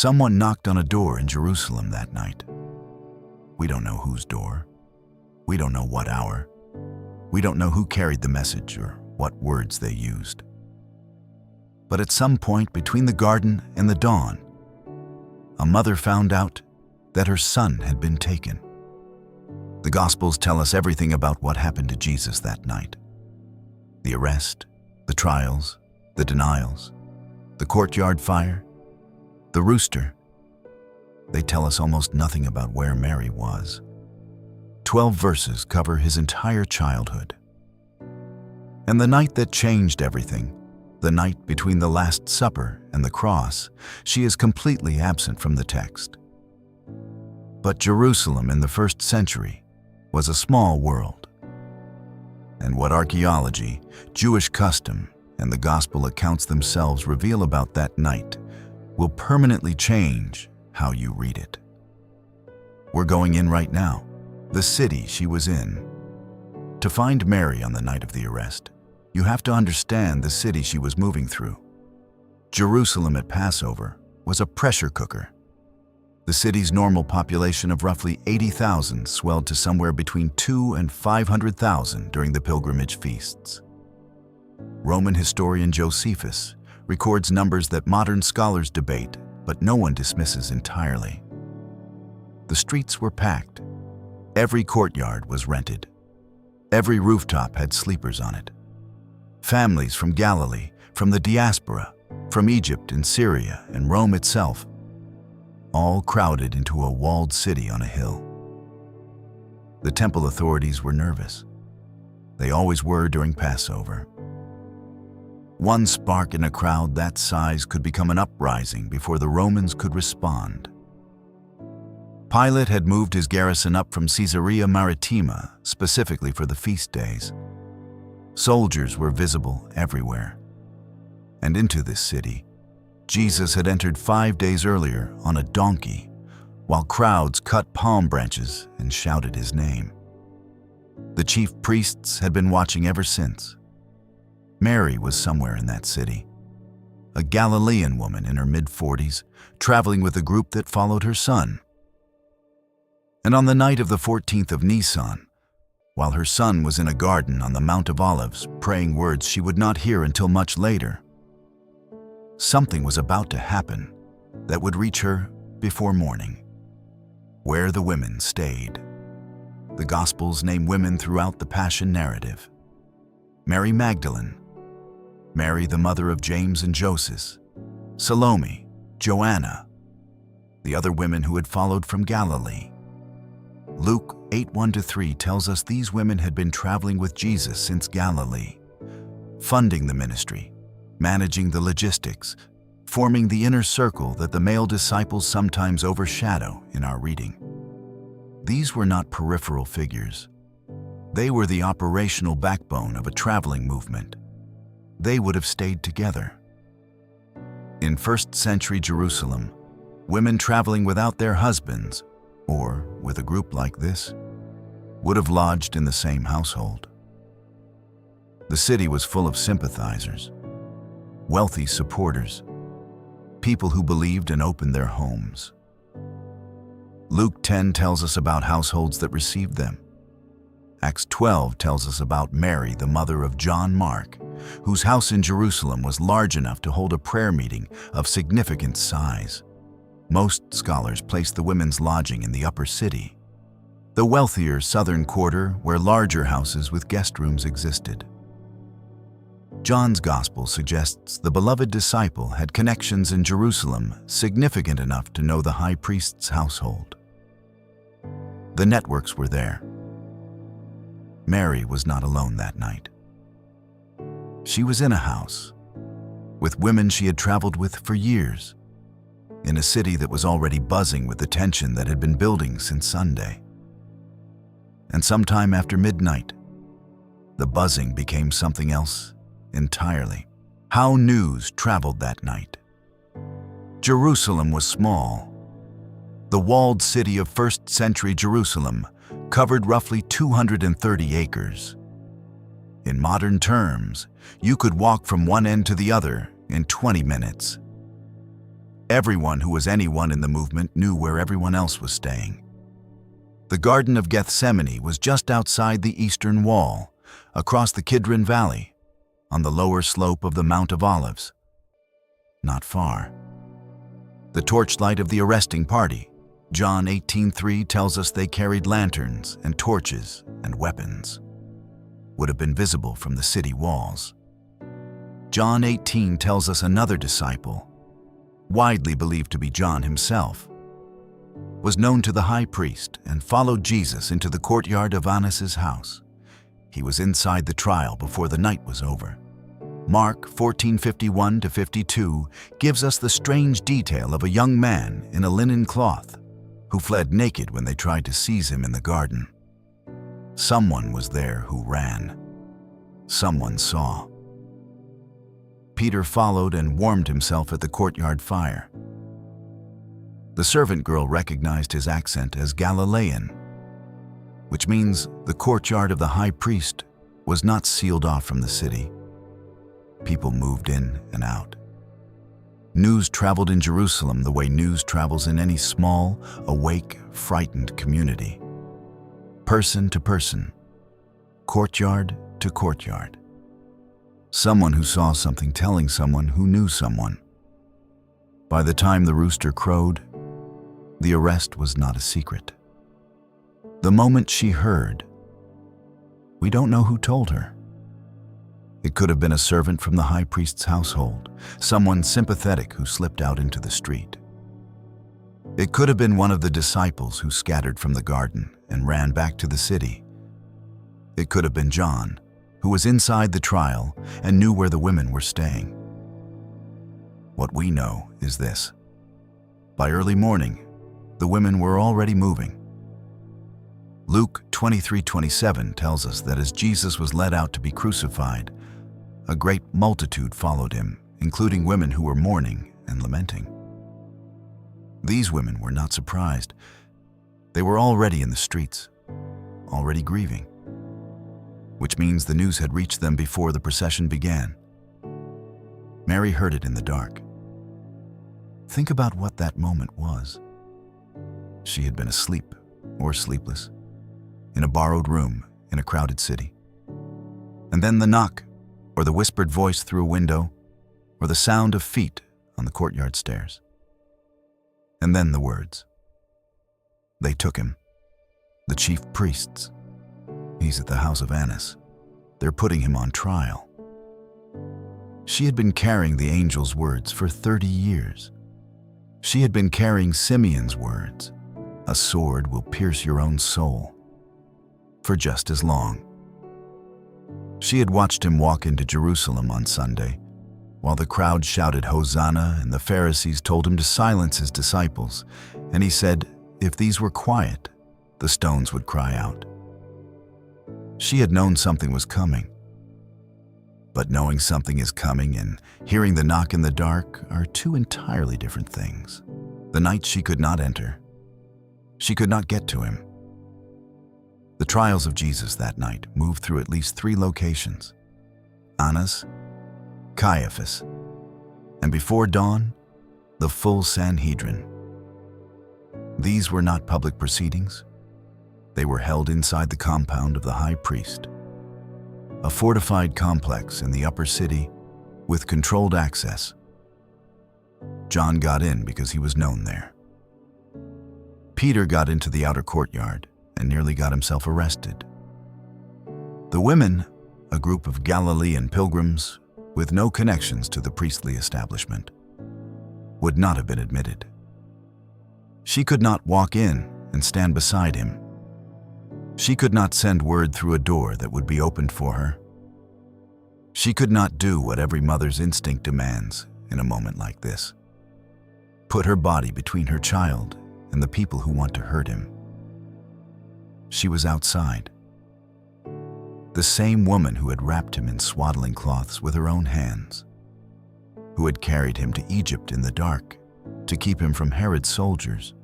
Someone knocked on a door in Jerusalem that night. We don't know whose door. We don't know what hour. We don't know who carried the message or what words they used. But at some point between the garden and the dawn, a mother found out that her son had been taken. The Gospels tell us everything about what happened to Jesus that night. The arrest, the trials, the denials, the courtyard fire, the rooster. They tell us almost nothing about where Mary was. 12 verses cover his entire childhood. And the night that changed everything, the night between the Last Supper and the cross, she is completely absent from the text. But Jerusalem in the first century was a small world. And what archaeology, Jewish custom, and the gospel accounts themselves reveal about that night will permanently change how you read it. We're going in right now, the city she was in. To find Mary on the night of the arrest, you have to understand the city she was moving through. Jerusalem at Passover was a pressure cooker. The city's normal population of roughly 80,000 swelled to somewhere between 200,000 and 500,000 during the pilgrimage feasts. Roman historian Josephus records numbers that modern scholars debate, but no one dismisses entirely. The streets were packed. Every courtyard was rented. Every rooftop had sleepers on it. Families from Galilee, from the diaspora, from Egypt and Syria and Rome itself, all crowded into a walled city on a hill. The temple authorities were nervous. They always were during Passover. One spark in a crowd that size could become an uprising before the Romans could respond. Pilate had moved his garrison up from Caesarea Maritima specifically for the feast days. Soldiers were visible everywhere. And into this city, Jesus had entered 5 days earlier on a donkey, while crowds cut palm branches and shouted his name. The chief priests had been watching ever since. Mary was somewhere in that city, a Galilean woman in her mid-40s, traveling with a group that followed her son. And on the night of the 14th of Nisan, while her son was in a garden on the Mount of Olives, praying words she would not hear until much later, something was about to happen that would reach her before morning. Where the women stayed. The Gospels name women throughout the Passion narrative. Mary Magdalene, Mary the mother of James and Joseph, Salome, Joanna, the other women who had followed from Galilee. Luke 8:1-3 tells us these women had been traveling with Jesus since Galilee, funding the ministry, managing the logistics, forming the inner circle that the male disciples sometimes overshadow in our reading. These were not peripheral figures. They were the operational backbone of a traveling movement. They would have stayed together. In first century Jerusalem, women traveling without their husbands, or with a group like this, would have lodged in the same household. The city was full of sympathizers, wealthy supporters, people who believed and opened their homes. Luke 10 tells us about households that received them. Acts 12 tells us about Mary, the mother of John Mark, whose house in Jerusalem was large enough to hold a prayer meeting of significant size. Most scholars place the women's lodging in the upper city, the wealthier southern quarter where larger houses with guest rooms existed. John's Gospel suggests the beloved disciple had connections in Jerusalem significant enough to know the high priest's household. The networks were there. Mary was not alone that night. She was in a house with women she had traveled with for years, in a city that was already buzzing with the tension that had been building since Sunday. And sometime after midnight, the buzzing became something else entirely. How news traveled that night. Jerusalem was small. The walled city of first century Jerusalem covered roughly 230 acres. In modern terms, you could walk from one end to the other in 20 minutes. Everyone who was anyone in the movement knew where everyone else was staying. The Garden of Gethsemane was just outside the eastern wall, across the Kidron Valley, on the lower slope of the Mount of Olives. Not far. The torchlight of the arresting party, John 18:3 tells us they carried lanterns and torches and weapons, would have been visible from the city walls. John 18 tells us another disciple, widely believed to be John himself, was known to the high priest and followed Jesus into the courtyard of Annas' house. He was inside the trial before the night was over. Mark 14:51-52 gives us the strange detail of a young man in a linen cloth who fled naked when they tried to seize him in the garden. Someone was there who ran. Someone saw. Peter followed and warmed himself at the courtyard fire. The servant girl recognized his accent as Galilean, which means the courtyard of the high priest was not sealed off from the city. People moved in and out. News traveled in Jerusalem the way news travels in any small, awake, frightened community. Person to person, courtyard to courtyard. Someone who saw something telling someone who knew someone. By the time the rooster crowed, the arrest was not a secret. The moment she heard, we don't know who told her. It could have been a servant from the high priest's household, someone sympathetic who slipped out into the street. It could have been one of the disciples who scattered from the garden and ran back to the city. It could have been John, who was inside the trial and knew where the women were staying. What we know is this. By early morning, the women were already moving. Luke 23:27 tells us that as Jesus was led out to be crucified, a great multitude followed him, including women who were mourning and lamenting. These women were not surprised. They were already in the streets, already grieving, which means the news had reached them before the procession began. Mary heard it in the dark. Think about what that moment was. She had been asleep or sleepless, in a borrowed room in a crowded city. And then the knock, or the whispered voice through a window, or the sound of feet on the courtyard stairs. And then the words. They took him. The chief priests. He's at the house of Annas. They're putting him on trial. She had been carrying the angel's words for 30 years. She had been carrying Simeon's words. A sword will pierce your own soul. For just as long. She had watched him walk into Jerusalem on Sunday, while the crowd shouted Hosanna and the Pharisees told him to silence his disciples, and he said, if these were quiet, the stones would cry out. She had known something was coming. But knowing something is coming and hearing the knock in the dark are two entirely different things. The night she could not enter. She could not get to him. The trials of Jesus that night moved through at least 3 locations: Annas, Caiaphas, and before dawn, the full Sanhedrin. These were not public proceedings. They were held inside the compound of the high priest, a fortified complex in the upper city with controlled access. John got in because he was known there. Peter got into the outer courtyard and nearly got himself arrested. The women, a group of Galilean pilgrims with no connections to the priestly establishment, would not have been admitted. She could not walk in and stand beside him. She could not send word through a door that would be opened for her. She could not do what every mother's instinct demands in a moment like this: put her body between her child and the people who want to hurt him. She was outside. The same woman who had wrapped him in swaddling cloths with her own hands, who had carried him to Egypt in the dark to keep him from Herod's soldiers,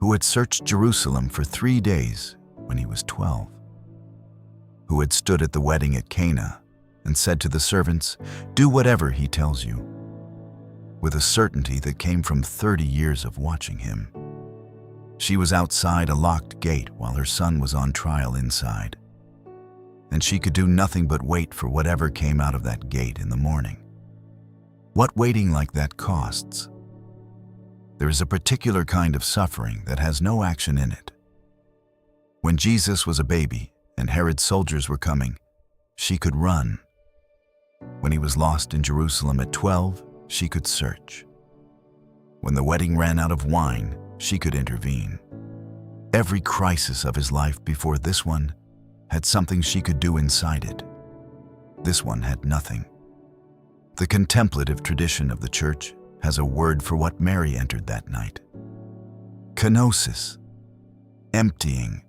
who had searched Jerusalem for 3 days when he was 12, who had stood at the wedding at Cana and said to the servants, "Do whatever he tells you," with a certainty that came from 30 years of watching him. She was outside a locked gate while her son was on trial inside, and she could do nothing but wait for whatever came out of that gate in the morning. What waiting like that costs. There is a particular kind of suffering that has no action in it. When Jesus was a baby and Herod's soldiers were coming, she could run. When he was lost in Jerusalem at 12, she could search. When the wedding ran out of wine, she could intervene. Every crisis of his life before this one had something she could do inside it. This one had nothing. The contemplative tradition of the church has a word for what Mary entered that night. Kenosis, emptying,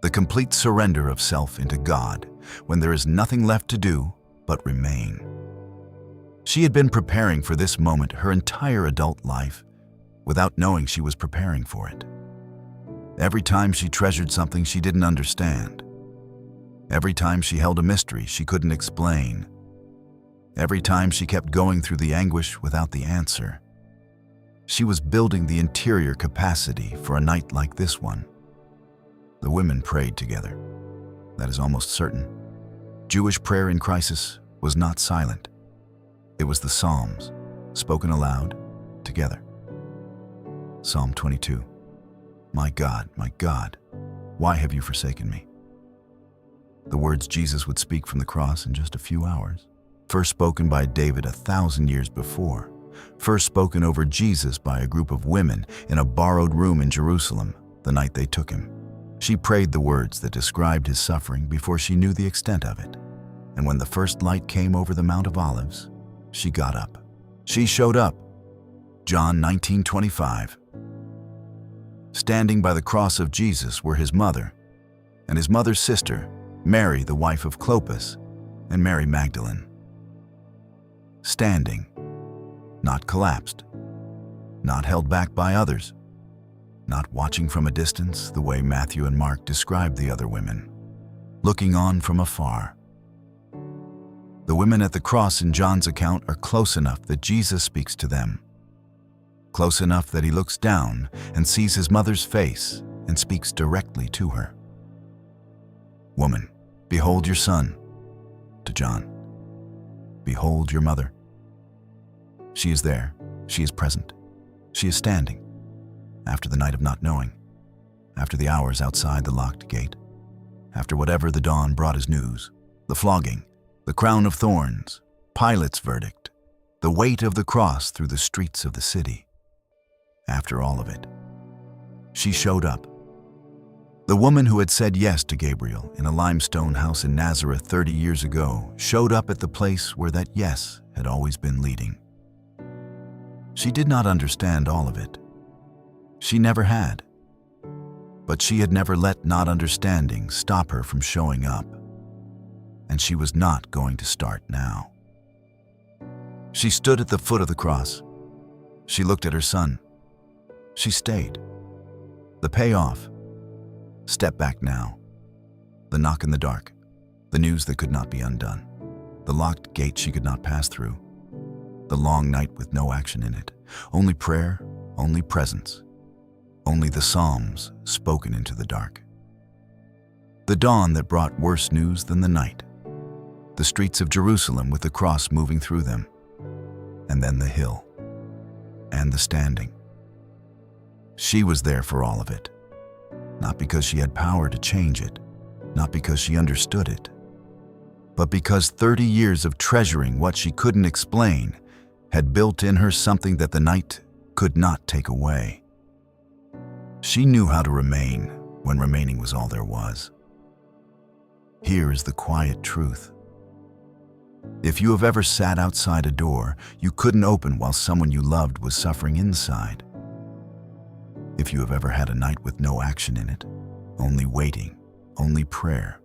the complete surrender of self into God when there is nothing left to do but remain. She had been preparing for this moment her entire adult life without knowing she was preparing for it. Every time she treasured something she didn't understand. Every time she held a mystery she couldn't explain. Every time she kept going through the anguish without the answer. She was building the interior capacity for a night like this one. The women prayed together. That is almost certain. Jewish prayer in crisis was not silent. It was the Psalms, spoken aloud, together. Psalm 22. My God, why have you forsaken me? The words Jesus would speak from the cross in just a few hours. First spoken by David 1,000 years before. First spoken over Jesus by a group of women in a borrowed room in Jerusalem the night they took him. She prayed the words that described his suffering before she knew the extent of it. And when the first light came over the Mount of Olives, she got up. She showed up. John 19:25. Standing by the cross of Jesus were his mother and his mother's sister, Mary, the wife of Clopas, and Mary Magdalene. Standing, not collapsed, not held back by others, not watching from a distance the way Matthew and Mark described the other women, looking on from afar. The women at the cross in John's account are close enough that Jesus speaks to them, close enough that he looks down and sees his mother's face and speaks directly to her. Woman, behold your son. To John, behold your mother. She is there. She is present. She is standing. After the night of not knowing, after the hours outside the locked gate, after whatever the dawn brought as news, the flogging, the crown of thorns, Pilate's verdict, the weight of the cross through the streets of the city. After all of it, she showed up. The woman who had said yes to Gabriel in a limestone house in Nazareth 30 years ago showed up at the place where that yes had always been leading. She did not understand all of it. She never had. But she had never let not understanding stop her from showing up. And she was not going to start now. She stood at the foot of the cross. She looked at her son. She stayed. The payoff. Step back now. The knock in the dark. The news that could not be undone. The locked gate she could not pass through. The long night with no action in it. Only prayer, only presence. Only the Psalms spoken into the dark. The dawn that brought worse news than the night. The streets of Jerusalem with the cross moving through them. And then the hill. And the standing. She was there for all of it. Not because she had power to change it. Not because she understood it. But because 30 years of treasuring what she couldn't explain had built in her something that the night could not take away. She knew how to remain when remaining was all there was. Here is the quiet truth. If you have ever sat outside a door you couldn't open while someone you loved was suffering inside. If you have ever had a night with no action in it, only waiting, only prayer,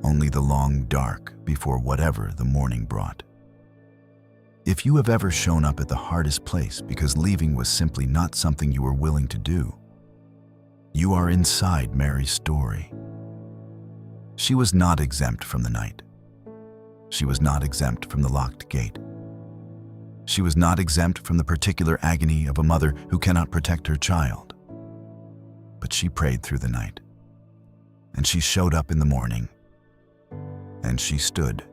only the long dark before whatever the morning brought. If you have ever shown up at the hardest place because leaving was simply not something you were willing to do, you are inside Mary's story. She was not exempt from the night. She was not exempt from the locked gate. She was not exempt from the particular agony of a mother who cannot protect her child. But she prayed through the night, and she showed up in the morning, and she stood.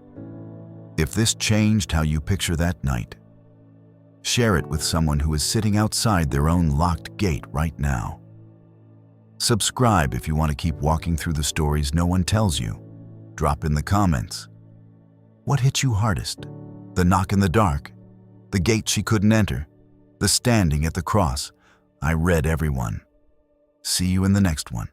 If this changed how you picture that night, share it with someone who is sitting outside their own locked gate right now. Subscribe if you want to keep walking through the stories no one tells you. Drop in the comments. What hit you hardest? The knock in the dark? The gate she couldn't enter? The standing at the cross? I read every one. See you in the next one.